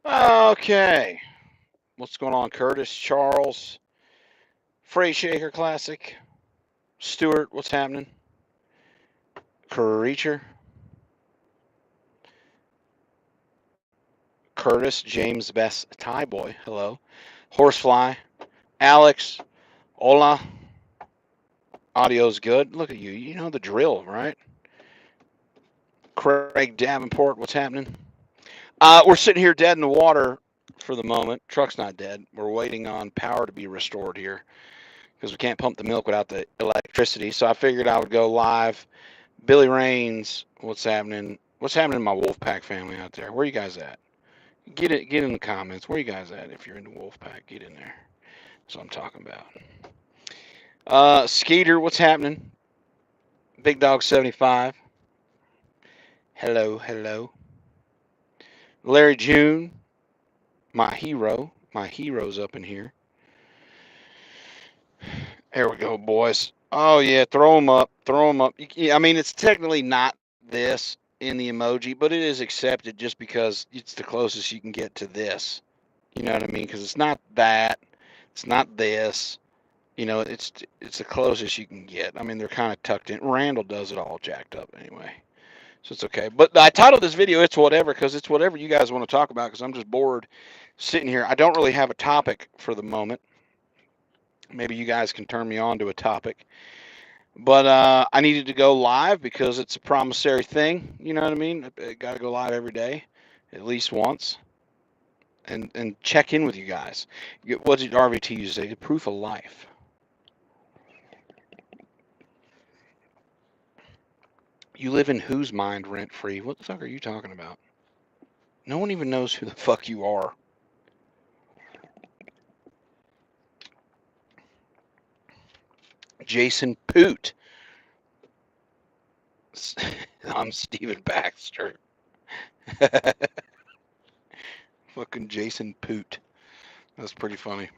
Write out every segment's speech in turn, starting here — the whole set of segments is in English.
Okay. What's going on, Curtis? Charles? Freight Shaker Classic? Stuart, what's happening? Creature? Curtis, James Best Tie Boy, hello. Horsefly? Alex? Hola? Audio's good. Look at you. You know the drill, right? Craig Davenport, what's happening? We're sitting here dead in the water for the moment. Truck's not dead. We're waiting on power to be restored here because we can't pump the milk without the electricity. So I figured I would go live. Billy Rains, what's happening? What's happening in my Wolfpack family out there? Where you guys at? Get in the comments. Where you guys at? If you're in the Wolfpack, get in there. That's what I'm talking about. Skeeter, what's happening? Big Dog 75. Hello, hello. Larry June, my hero. My hero's up in here. There we go, boys. Oh yeah, throw them up. Throw them up. I mean, it's technically not this in the emoji, but it is accepted just because it's the closest you can get to this. You know what I mean? Because it's not that. It's not this. You know, it's the closest you can get. I mean, they're kind of tucked in. Randall does it all jacked up anyway, so it's okay. But I titled this video "It's Whatever" because it's whatever you guys want to talk about. Because I'm just bored sitting here. I don't really have a topic for the moment. Maybe you guys can turn me on to a topic. But I needed to go live because it's a promissory thing. You know what I mean? I got to go live every day, at least once, and check in with you guys. What did RVT say? The proof of life. You live in whose mind rent free? What the fuck are you talking about? No one even knows who the fuck you are. Jason Poot. I'm Steven Baxter. Fucking Jason Poot. That's pretty funny.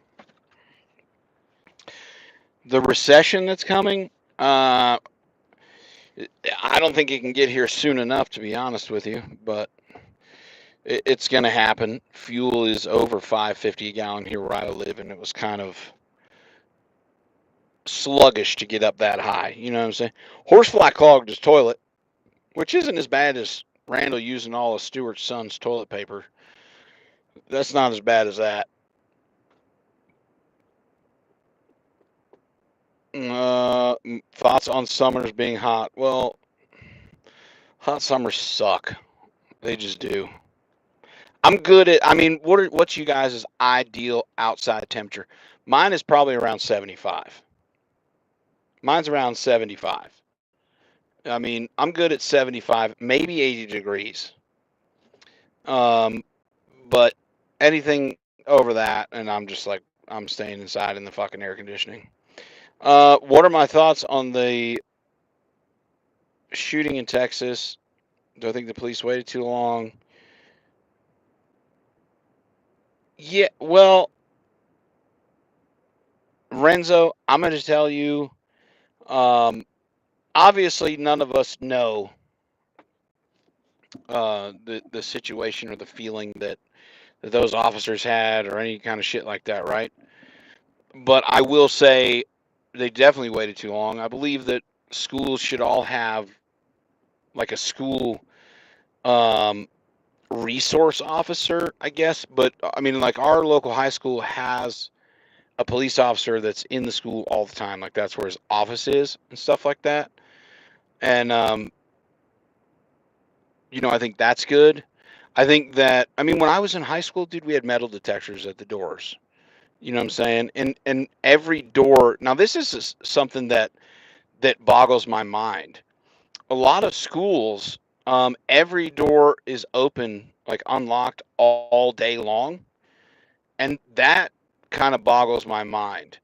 The recession that's coming, I don't think it can get here soon enough, to be honest with you, but it's going to happen. Fuel is over $5.50 a gallon here where I live, and it was kind of sluggish to get up that high. You know what I'm saying? Horsefly clogged his toilet, which isn't as bad as Randall using all of Stewart's son's toilet paper. That's not as bad as that. Thoughts on summers being hot? Well, hot summers suck. They just do. I'm good at. I mean, what's you guys' ideal outside temperature? Mine is probably around 75. Mine's around 75. I mean, I'm good at 75, maybe 80 degrees. Um, but anything over that, and I'm just like, I'm staying inside in the fucking air conditioning. What are my thoughts on the shooting in Texas? Do I think the police waited too long? Yeah, well, Renzo, I'm going to tell you, um, obviously, none of us know the situation or the feeling that those officers had or any kind of shit like that, right? But I will say they definitely waited too long. I believe that schools should all have like a school um, resource officer, I guess. But I mean, like our local high school has a police officer that's in the school all the time. Like that's where his office is and stuff like that. And I think that's good. I think that I mean when I was in high school, dude, we had metal detectors at the doors. You know what I'm saying? And every door. Now this is something that boggles my mind. A lot of schools, every door is open, like unlocked all day long, and that kind of boggles my mind.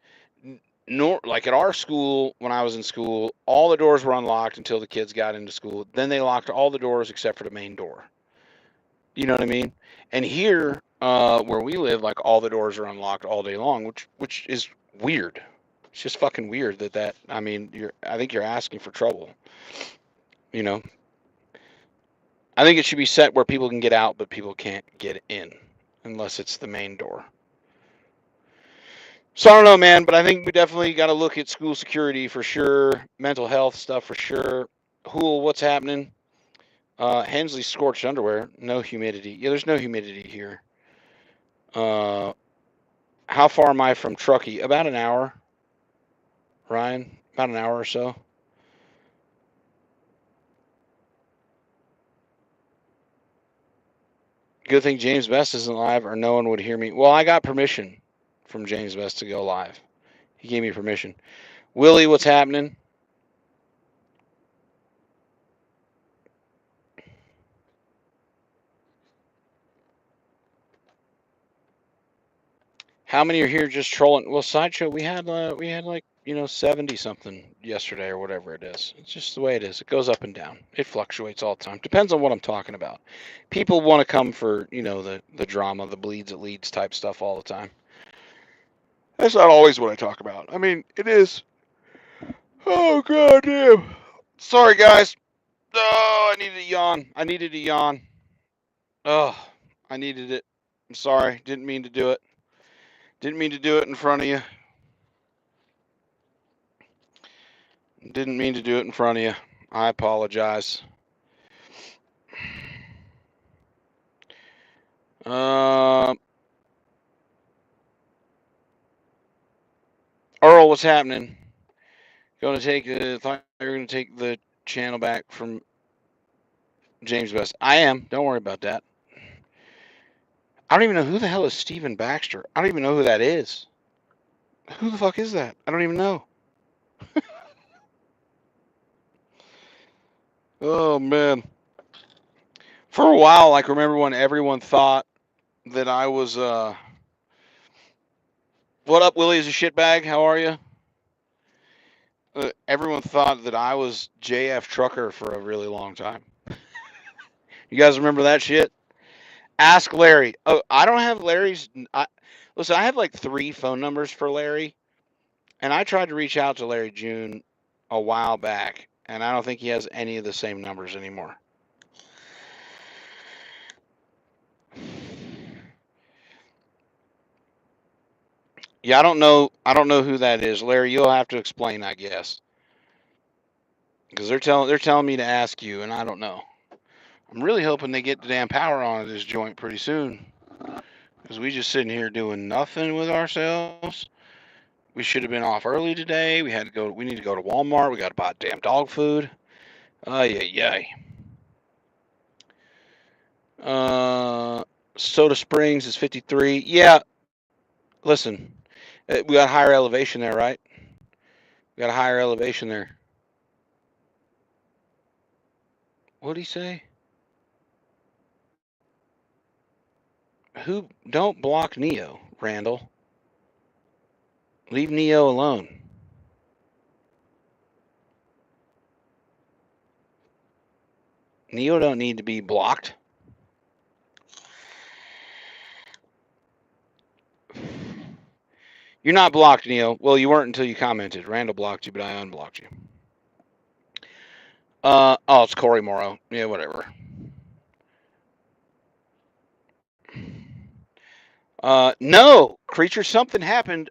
Nor like at our school when I was in school, all the doors were unlocked until the kids got into school. Then they locked all the doors except for the main door. You know what I mean? And here, where we live, like all the doors are unlocked all day long, which is weird. It's just fucking weird that I mean, I think you're asking for trouble. You know, I think it should be set where people can get out, but people can't get in. unless it's the main door. So I don't know, man, but I think we definitely got to look at school security for sure, mental health stuff for sure. Hool, what's happening? Hensley scorched underwear, no humidity. Yeah, there's no humidity here. How far am I from Truckee? About an hour, Ryan. About an hour or so. Good thing James Best isn't live, or no one would hear me. Well, I got permission from James Best to go live. He gave me permission. Willie, what's happening? How many are here just trolling? Well, sideshow, we had like 70 something yesterday or whatever it is. It's just the way it is. It goes up and down. It fluctuates all the time. Depends on what I'm talking about. People want to come for the drama, the bleeds it leads type stuff all the time. That's not always what I talk about. I mean, it is. Oh god damn. Sorry guys. Oh, I needed a yawn. I needed a yawn. Oh, I needed it. I'm sorry. Didn't mean to do it. Didn't mean to do it in front of you. Didn't mean to do it in front of you. I apologize. Earl, what's happening? Thought you were gonna take the channel back from James Best. I am. Don't worry about that. I don't even know who the hell is Stephen Baxter. I don't even know who that is. Who the fuck is that? I don't even know. Oh man. For a while, like remember when everyone thought that I was what up, Willie? Is a shitbag? How are you? Everyone thought that I was JF Trucker for a really long time. You guys remember that shit? Ask Larry. Oh, I don't have Larry's. Listen, I have like 3 phone numbers for Larry, and I tried to reach out to Larry June a while back, and I don't think he has any of the same numbers anymore. Yeah, I don't know. I don't know who that is, Larry. You'll have to explain, I guess, because they're telling me to ask you, and I don't know. I'm really hoping they get the damn power on at this joint pretty soon, because we just sitting here doing nothing with ourselves. We should have been off early today. We had to go. We need to go to Walmart. We got to buy damn dog food. Yeah. Soda Springs is 53. Yeah. Listen, we got higher elevation there, right? We got a higher elevation there. What'd he say? Who? Don't block Neo, Randall. Leave Neo alone. Neo don't need to be blocked. You're not blocked, Neo. Well, you weren't until you commented. Randall blocked you, but I unblocked you. Oh, it's Corey Morrow. Yeah, whatever. No, creature, something happened.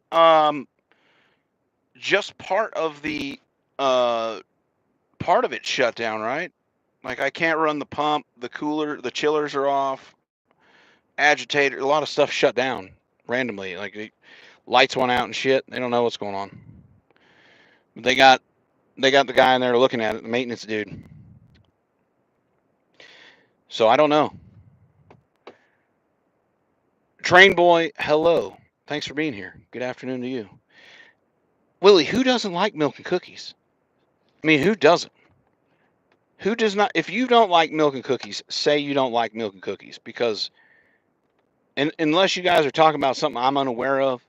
Just part of it shut down, right? Like I can't run the pump, the cooler, the chillers are off, agitator, a lot of stuff shut down randomly. Like the lights went out and shit. They don't know what's going on. They got the guy in there looking at it, the maintenance dude. So I don't know. Train boy, hello. Thanks for being here. Good afternoon to you. Willie, who doesn't like milk and cookies? I mean, who doesn't? Who does not? If you don't like milk and cookies, say you don't like milk and cookies because, unless you guys are talking about something I'm unaware of,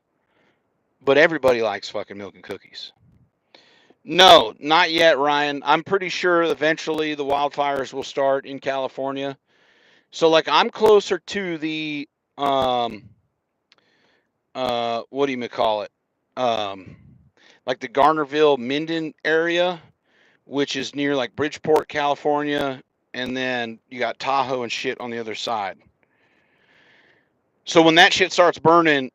but everybody likes fucking milk and cookies. No, not yet, Ryan. I'm pretty sure eventually the wildfires will start in California. So like I'm closer to the what do you call it? Like the Garnerville Minden area, which is near like Bridgeport, California, and then you got Tahoe and shit on the other side. So when that shit starts burning,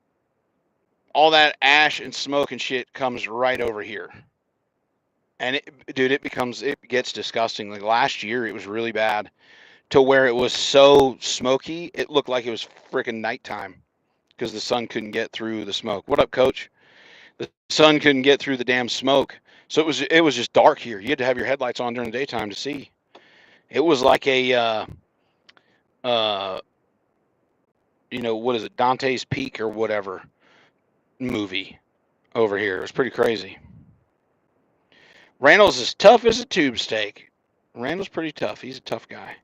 all that ash and smoke and shit comes right over here. And it gets disgusting. Like last year, it was really bad to where it was so smoky, it looked like it was freaking nighttime because the sun couldn't get through the smoke. What up, Coach? The sun couldn't get through the damn smoke, so it was just dark here. You had to have your headlights on during the daytime to see. It was like a what is it, Dante's Peak or whatever movie over here. It was pretty crazy. Randall's as tough as a tube steak. Randall's pretty tough. He's a tough guy.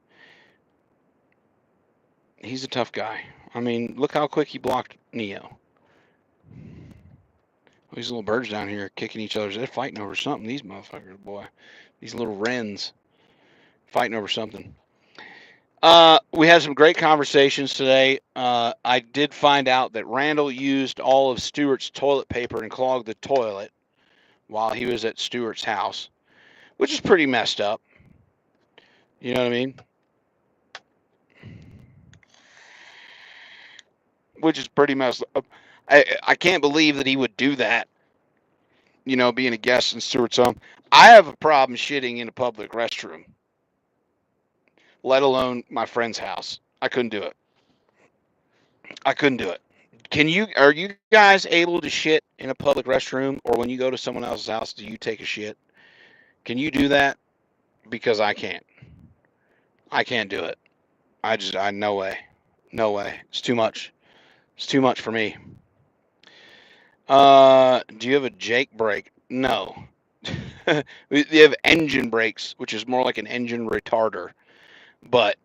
He's a tough guy. I mean, look how quick he blocked Neo. These little birds down here kicking each other. They're fighting over something. These motherfuckers, boy. These little wrens fighting over something. We had some great conversations today. I did find out that Randall used all of Stewart's toilet paper and clogged the toilet while he was at Stewart's house, which is pretty messed up. You know what I mean? Which is pretty messed up. I can't believe that he would do that, being a guest in Stewart's home. I have a problem shitting in a public restroom, let alone my friend's house. I couldn't do it. Are you guys able to shit in a public restroom, or when you go to someone else's house, do you take a shit? Can you do that? Because I can't. I can't do it. No way. No way. It's too much. It's too much for me. Do you have a Jake brake? No. We have engine brakes, which is more like an engine retarder. But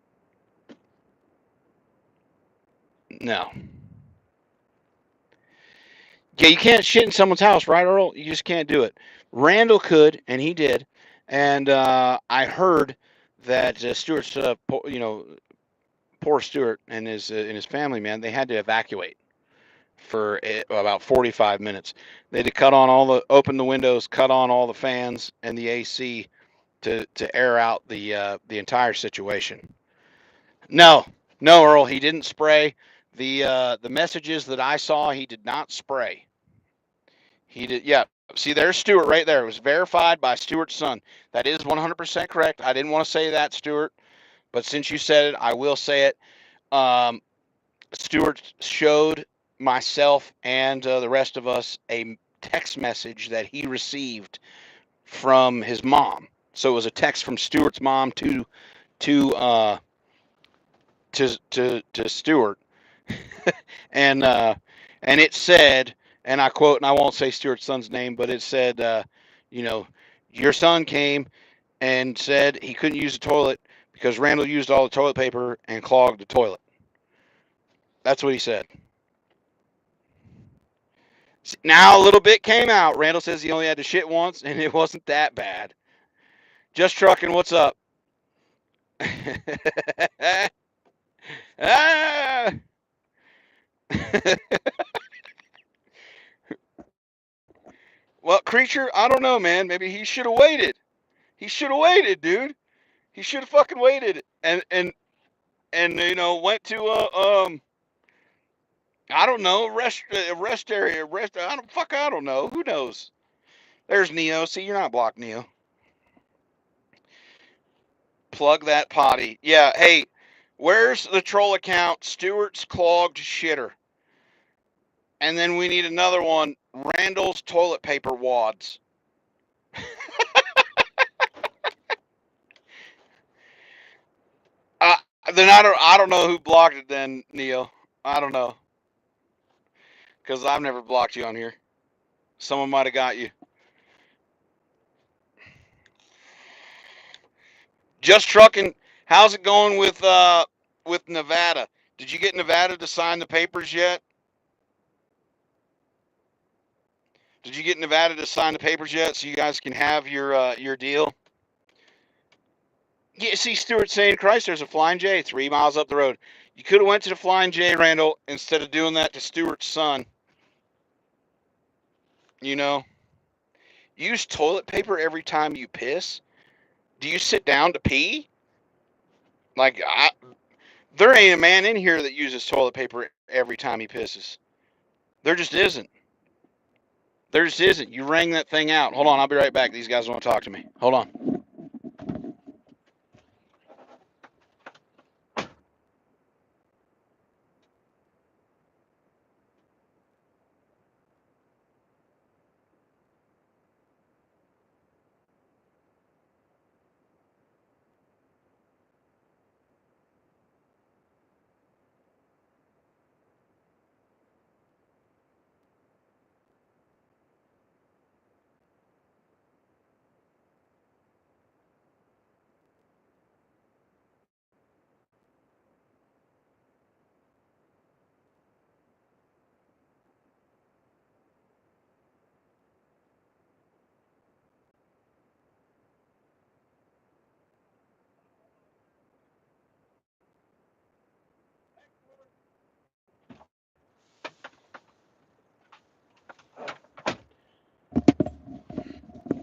no. Yeah, you can't shit in someone's house, right, Earl? You just can't do it. Randall could, and he did. And I heard that Stewart's, poor Stewart and his family, man, they had to evacuate for about 45 minutes. They had to open the windows, cut on all the fans and the AC to air out the entire situation. No, Earl, he didn't spray. The messages that I saw, he did not spray. He did, yeah. See, there's Stewart right there. It was verified by Stewart's son. That is 100% correct. I didn't want to say that, Stewart, but since you said it, I will say it. Stewart showed myself and the rest of us a text message that he received from his mom. So it was a text from Stewart's mom to Stewart, and it said, and I quote, and I won't say Stewart's son's name, but it said, your son came and said he couldn't use the toilet because Randall used all the toilet paper and clogged the toilet. That's what he said. Now a little bit came out. Randall says he only had to shit once, and it wasn't that bad. Just trucking, what's up? Ah! Well, Creature, I don't know, man. Maybe he should have waited. He should have waited, dude. He should have fucking waited and went to I don't know, rest area, I don't know. Who knows? There's Neo. See, you're not blocked, Neo. Plug that potty. Yeah, hey, where's the troll account? Stewart's clogged shitter. And then we need another one, Randall's toilet paper wads. Then I don't know who blocked it then, Neo. I don't know. Because I've never blocked you on here. Someone might have got you. Just trucking. How's it going with Nevada? Did you get Nevada to sign the papers yet? Did you get Nevada to sign the papers yet so you guys can have your deal? Yeah, see, Stewart saying, Christ, there's a Flying J 3 miles up the road. You could have went to the Flying J, Randall, instead of doing that to Stewart's son. Use toilet paper every time you piss? Do you sit down to pee? Like, there ain't a man in here that uses toilet paper every time he pisses. There just isn't. There just isn't. You rang that thing out. Hold on, I'll be right back. These guys want to talk to me. Hold on.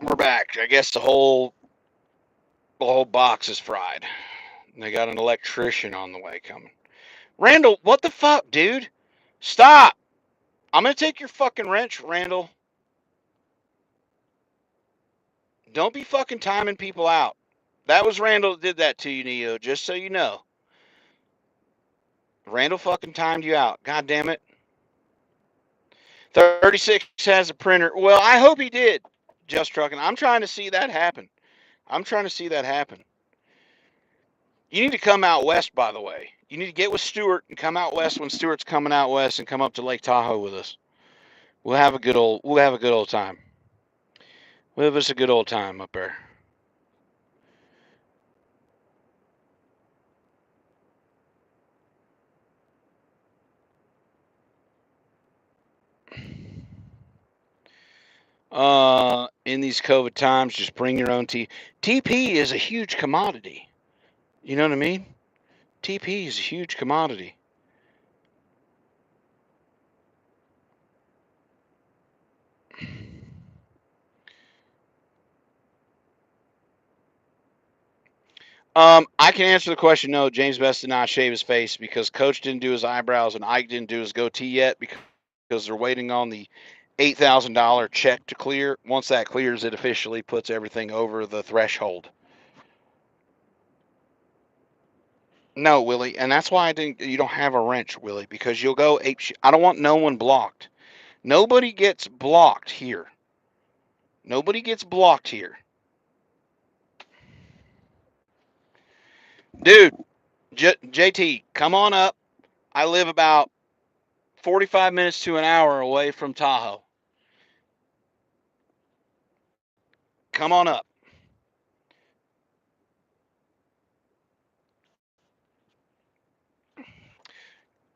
We're back. I guess the whole box is fried. They got an electrician on the way coming. Randall, what the fuck, dude? Stop! I'm gonna take your fucking wrench, Randall. Don't be fucking timing people out. That was Randall that did that to you, Neo, just so you know. Randall fucking timed you out. God damn it. 36 has a printer. Well, I hope he did, Just Trucking. I'm trying to see that happen. I'm trying to see that happen. You need to come out west, by the way. You need to get with Stuart and come out west when Stuart's coming out west and come up to Lake Tahoe with us. We'll have a good old time. We'll have us a good old time up there. In these COVID times, just bring your own TP is a huge commodity. You know what I mean? TP is a huge commodity. I can answer the question. No, James Best did not shave his face because Coach didn't do his eyebrows and Ike didn't do his goatee yet because they're waiting on the $8,000 check to clear. Once that clears, it officially puts everything over the threshold. No, Willie, and that's why I didn't. You don't have a wrench, Willie, because you'll go ape shit. I don't want no one blocked. Nobody gets blocked here. Nobody gets blocked here, dude. JT, come on up. I live about 45 minutes to an hour away from Tahoe. Come on up.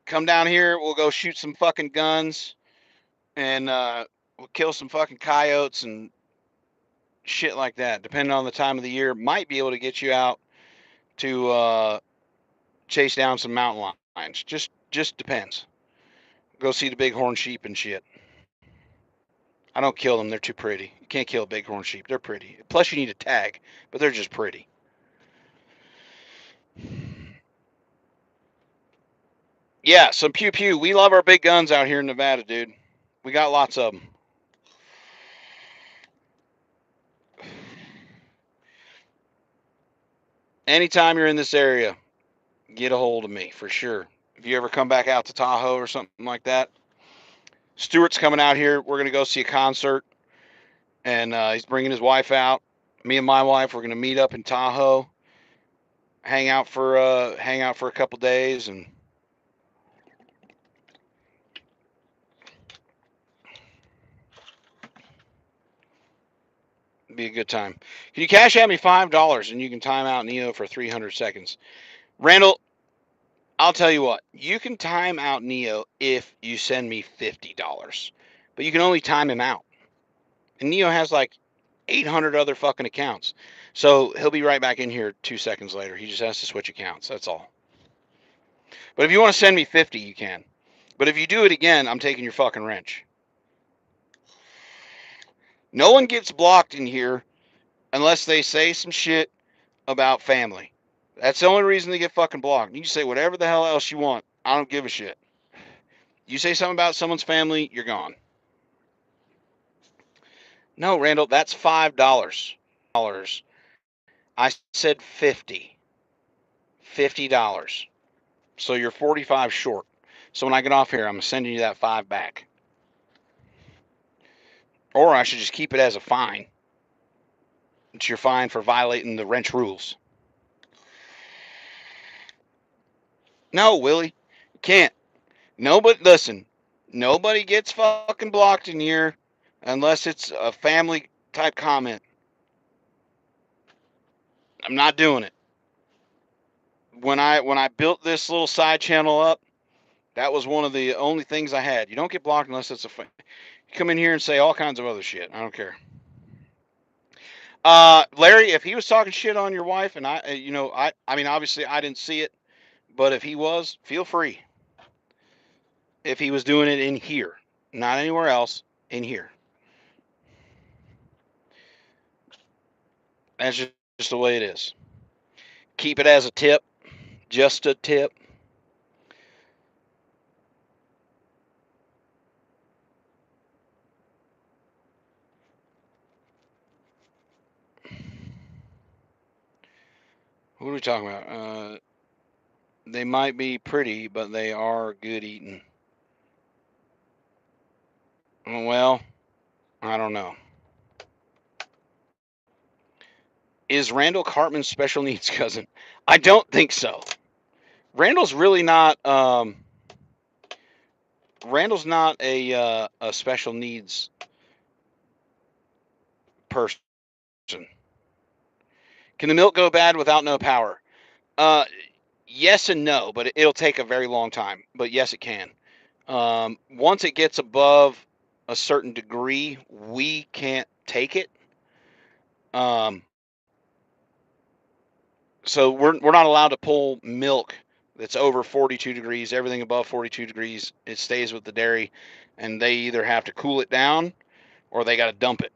Come down here. We'll go shoot some fucking guns and we'll kill some fucking coyotes and shit like that. Depending on the time of the year, might be able to get you out to chase down some mountain lions. Just depends. Go see the bighorn sheep and shit. I don't kill them. They're too pretty. You can't kill a bighorn sheep. They're pretty. Plus, you need a tag, but they're just pretty. Yeah, some pew pew. We love our big guns out here in Nevada, dude. We got lots of them. Anytime you're in this area, get a hold of me for sure. If you ever come back out to Tahoe or something like that, Stuart's coming out here. We're gonna go see a concert, and he's bringing his wife out. Me and my wife, we're gonna meet up in Tahoe, hang out for a couple days, and be a good time. Can you cash at me $5 and you can time out Neo for 300 seconds? Randall, I'll tell you what. You can time out Neo if you send me $50, but you can only time him out. And Neo has like 800 other fucking accounts. So he'll be right back in here 2 seconds later. He just has to switch accounts. That's all. But if you want to send me 50, you can. But if you do it again, I'm taking your fucking wrench. No one gets blocked in here unless they say some shit about family. That's the only reason they get fucking blocked. You can say whatever the hell else you want. I don't give a shit. You say something about someone's family, you're gone. No, Randall, that's $5. I said 50. $50. So you're 45 short. So when I get off here, I'm sending you that 5 back. Or I should just keep it as a fine. It's your fine for violating the wrench rules. No, Willie, you can't. Nobody, listen, nobody gets fucking blocked in here unless it's a family type comment. I'm not doing it. When I built this little side channel up, that was one of the only things I had. You don't get blocked unless it's you come in here and say all kinds of other shit. I don't care. Larry, if he was talking shit on your wife, and I mean, obviously I didn't see it, but if he was, feel free. If he was doing it in here, not anywhere else, in here. That's just the way it is. Keep it as a tip, just a tip. What are we talking about? They might be pretty, but they are good eating. Well, I don't know. Is Randall Cartman's special needs cousin? I don't think so. Randall's really not. Randall's not a special needs person. Can the milk go bad without no power? Uh, yes and no, but it'll take a very long time. But yes, it can. Once it gets above a certain degree, we can't take it. So we're not allowed to pull milk that's over 42 degrees. Everything above 42 degrees, it stays with the dairy, and they either have to cool it down or they got to dump it.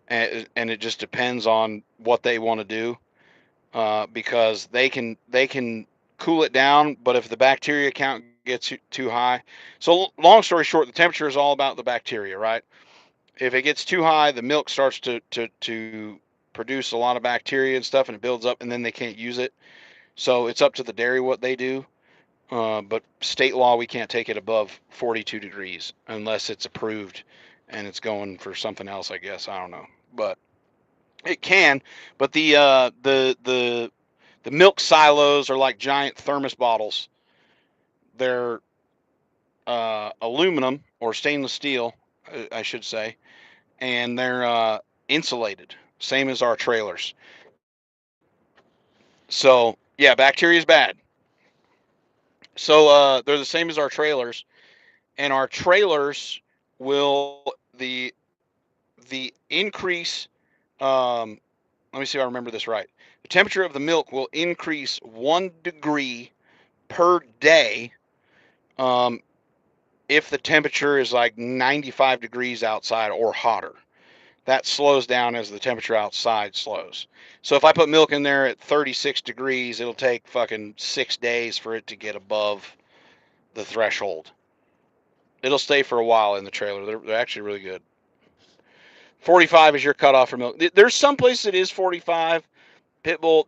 And it just depends on what they want to do, because they can cool it down, but if the bacteria count gets too high, so long story short, the temperature is all about the bacteria, right? If it gets too high, the milk starts to produce a lot of bacteria and stuff, and it builds up, and then they can't use it. So it's up to the dairy what they do. But state law, we can't take it above 42 degrees unless it's approved and it's going for something else, I guess. I don't know. But it can. But the milk silos are like giant thermos bottles. They're aluminum or stainless steel, I should say, and they're insulated, same as our trailers. So yeah, bacteria is bad. So they're the same as our trailers, and our trailers will the increase. Let me see if I remember this right. The temperature of the milk will increase 1 degree per day, um, if the temperature is like 95 degrees outside or hotter. That slows down as the temperature outside slows. So if I put milk in there at 36 degrees, it'll take fucking 6 days for it to get above the threshold. It'll stay for a while in the trailer. They're actually really good. 45 is your cutoff for milk. There's some places it is 45. Pitbull,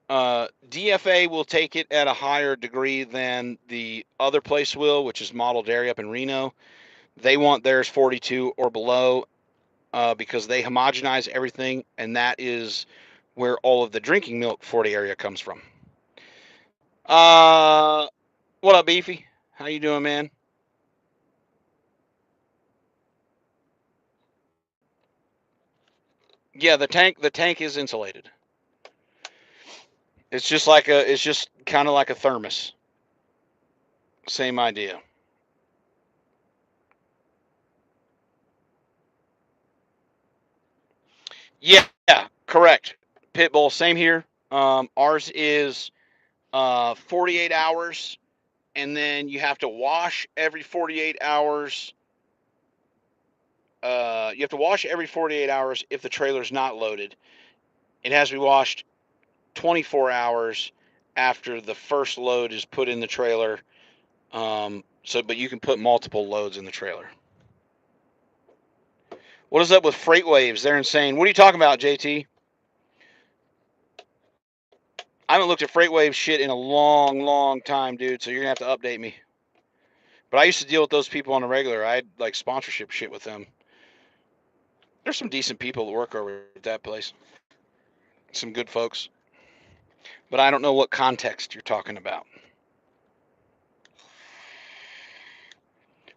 DFA will take it at a higher degree than the other place will, which is Model Dairy up in Reno. They want theirs 42 or below, because they homogenize everything, and that is where all of the drinking milk for the area comes from. What up, Beefy? How you doing, man? Yeah, the tank is insulated. It's just kind of like a thermos. Same idea. Yeah, correct. Pitbull, same here. Ours is 48 hours, and then you have to wash every 48 hours. You have to wash every 48 hours if the trailer's not loaded. It has to be washed 24 hours after the first load is put in the trailer, But you can put multiple loads in the trailer. What is up with freight waves? They're insane. What are you talking about, JT? I haven't looked at freight wave shit in a long, long time, dude. So you're gonna have to update me. But I used to deal with those people on a regular. I had like sponsorship shit with them. There's some decent people that work over at that place. Some good folks. But I don't know what context you're talking about.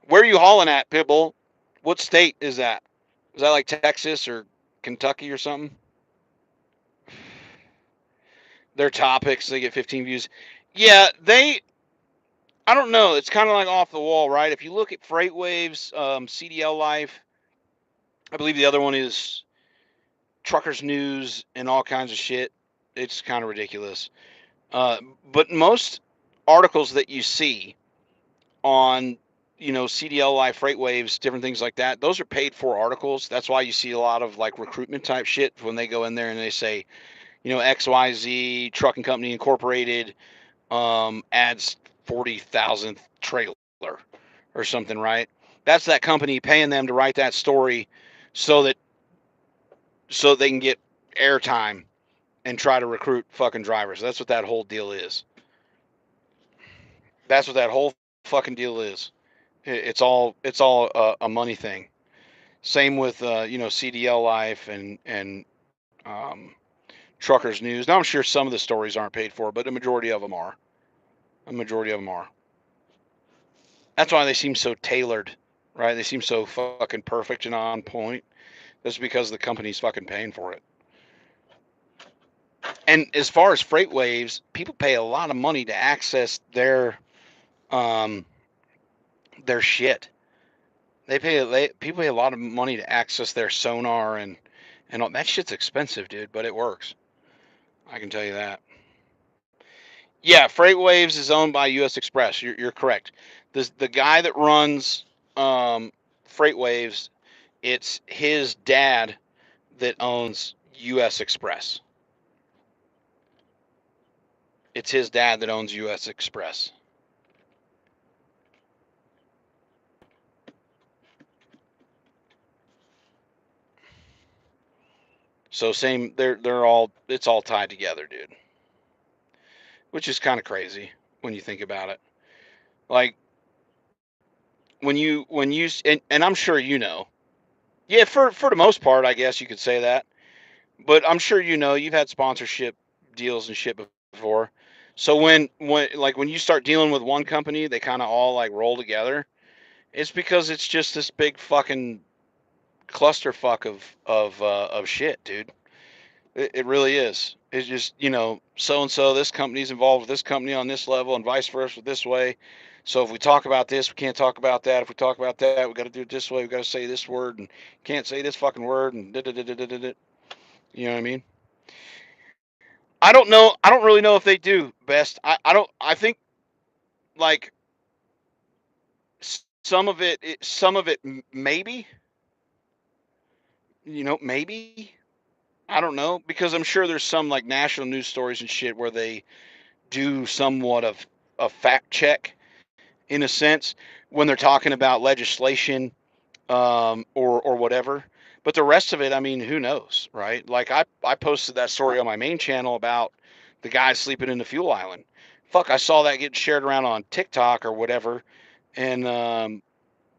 Where are you hauling at, Pitbull? What state is that? Is that like Texas or Kentucky or something? Their topics, they get 15 views. Yeah, I don't know. It's kind of like off the wall, right? If you look at Freight Waves, CDL Life, I believe the other one is Truckers News and all kinds of shit. It's kind of ridiculous. Uh, but most articles that you see on, CDL Life, Freight Waves, different things like that, those are paid for articles. That's why you see a lot of like recruitment type shit when they go in there and they say, XYZ Trucking Company Incorporated adds 40,000th trailer or something, right? That's that company paying them to write that story so that they can get airtime and try to recruit fucking drivers. That's what that whole deal is. That's what that whole fucking deal is. It's all a money thing. Same with CDL Life and um, Truckers News. Now I'm sure some of the stories aren't paid for, but a majority of them are. A majority of them are. That's why they seem so tailored, right? They seem so fucking perfect and on point. That's because the company's fucking paying for it. And as far as freight waves, people pay a lot of money to access um their shit. People pay a lot of money to access their sonar and all that shit's expensive, dude, but it works. I can tell you that. Yeah, Freight Waves is owned by U.S. Express. You're correct. The guy that runs Freight Waves, it's his dad that owns U.S. Express. It's his dad that owns U.S. Express. So same, they're all it's all tied together, dude. Which is kind of crazy when you think about it. Like when you and I'm sure yeah, for the most part, I guess you could say that. But I'm sure you've had sponsorship deals and shit before. So when you start dealing with one company, they kind of all like roll together. It's because it's just this big fucking clusterfuck of shit, dude. It really is. It's just, so and so, this company's involved with this company on this level and vice versa this way. So if we talk about this, we can't talk about that. If we talk about that, we got to do it this way. We got to say this word and can't say this fucking word and da da da da da da. You know what I mean? I don't know. I don't really know if they do best. I don't. I think like some of it maybe. Maybe. I don't know because I'm sure there's some like national news stories and shit where they do somewhat of a fact check in a sense when they're talking about legislation or whatever. But the rest of it, I mean, who knows, right? Like I posted that story on my main channel about the guy sleeping in the fuel island. Fuck, I saw that getting shared around on TikTok or whatever, and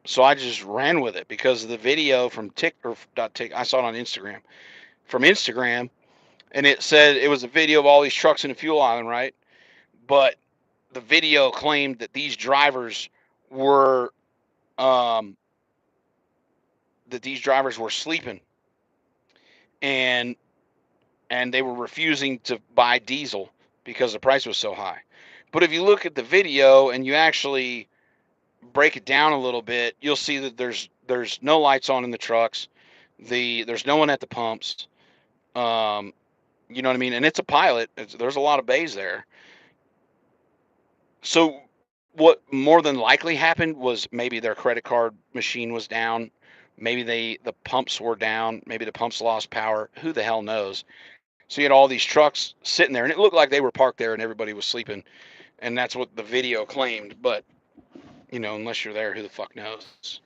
so I just ran with it because of the video from I saw it on Instagram from Instagram, and it said it was a video of all these trucks in the fuel island, right? But the video claimed that these drivers were um, sleeping and they were refusing to buy diesel because the price was so high. But if you look at the video and you actually break it down a little bit, you'll see that there's no lights on in the trucks. There's no one at the pumps. Um, you know what I mean? And it's a pilot. There's a lot of bays there. So what more than likely happened was maybe their credit card machine was down. Maybe the pumps were down. Maybe the pumps lost power. Who the hell knows? So you had all these trucks sitting there, and it looked like they were parked there, and everybody was sleeping, and that's what the video claimed. But You know, unless you're there, who the fuck knows?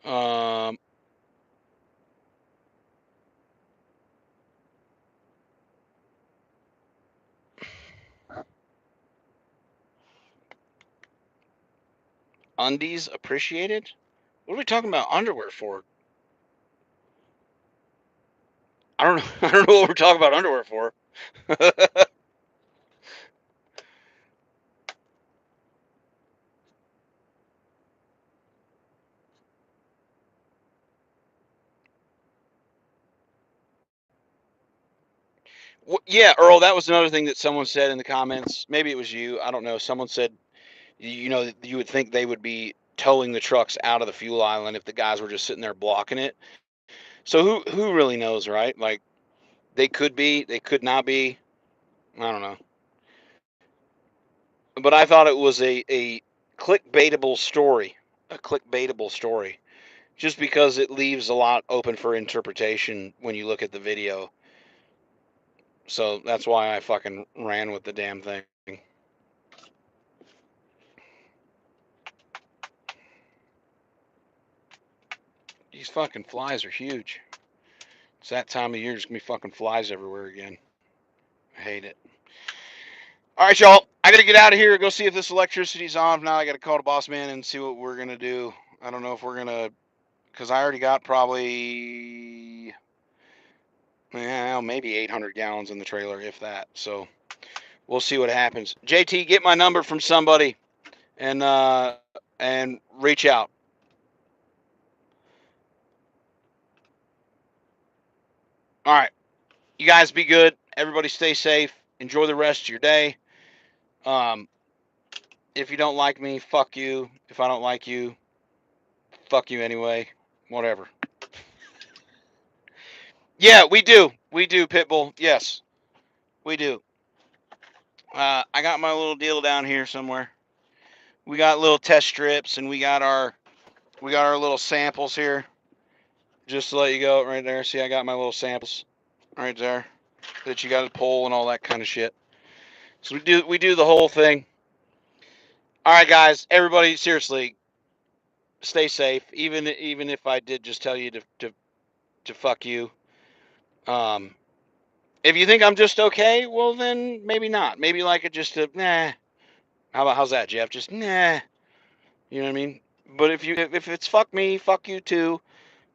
Um, undies appreciated? What are we talking about underwear for? I don't know. I don't know what we're talking about underwear for. Yeah, Earl, that was another thing that someone said in the comments. Maybe it was you. I don't know. Someone said, you know, you would think they would be towing the trucks out of the fuel island if the guys were just sitting there blocking it. So who really knows, right? Like they could be, they could not be. I don't know. But I thought it was a clickbaitable story, a clickbaitable story, just because it leaves a lot open for interpretation when you look at the video. So that's why I fucking ran with the damn thing. These fucking flies are huge. It's that time of year. There's gonna be fucking flies everywhere again. I hate it. All right, y'all. I gotta get out of here. Go see if this electricity's on. If not, I gotta call the boss man and see what we're gonna do. I don't know if we're gonna, because I already got probably, well, maybe 800 gallons in the trailer, if that. So we'll see what happens. JT, get my number from somebody and reach out. All right. You guys be good. Everybody stay safe. Enjoy the rest of your day. Um, if you don't like me, fuck you. If I don't like you, fuck you anyway. Whatever. Yeah, we do. We do, Pitbull. Yes, we do. I got my little deal down here somewhere. We got little test strips and we got our little samples here. Just to let you go right there. See, I got my little samples right there that you got to pull and all that kind of shit. So we do the whole thing. All right, guys. Everybody, seriously, stay safe. Even if I did just tell you to fuck you. Um, if you think I'm just okay, well then maybe not. Maybe like it just a nah. How's that, Jeff? Just nah. You know what I mean? But if it's fuck me, fuck you too.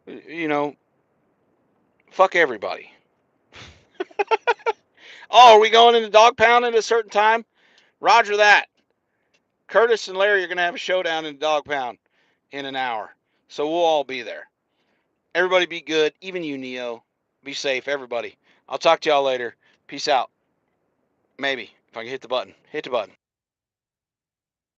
You know, fuck everybody. Oh, are we going into Dawgpound at a certain time? Roger that. Curtis and Larry are gonna have a showdown in Dawgpound in an hour, so we'll all be there. Everybody be good, even you, Neo. Be safe, everybody. I'll talk to y'all later. Peace out. Maybe if I can hit the button. Hit the button.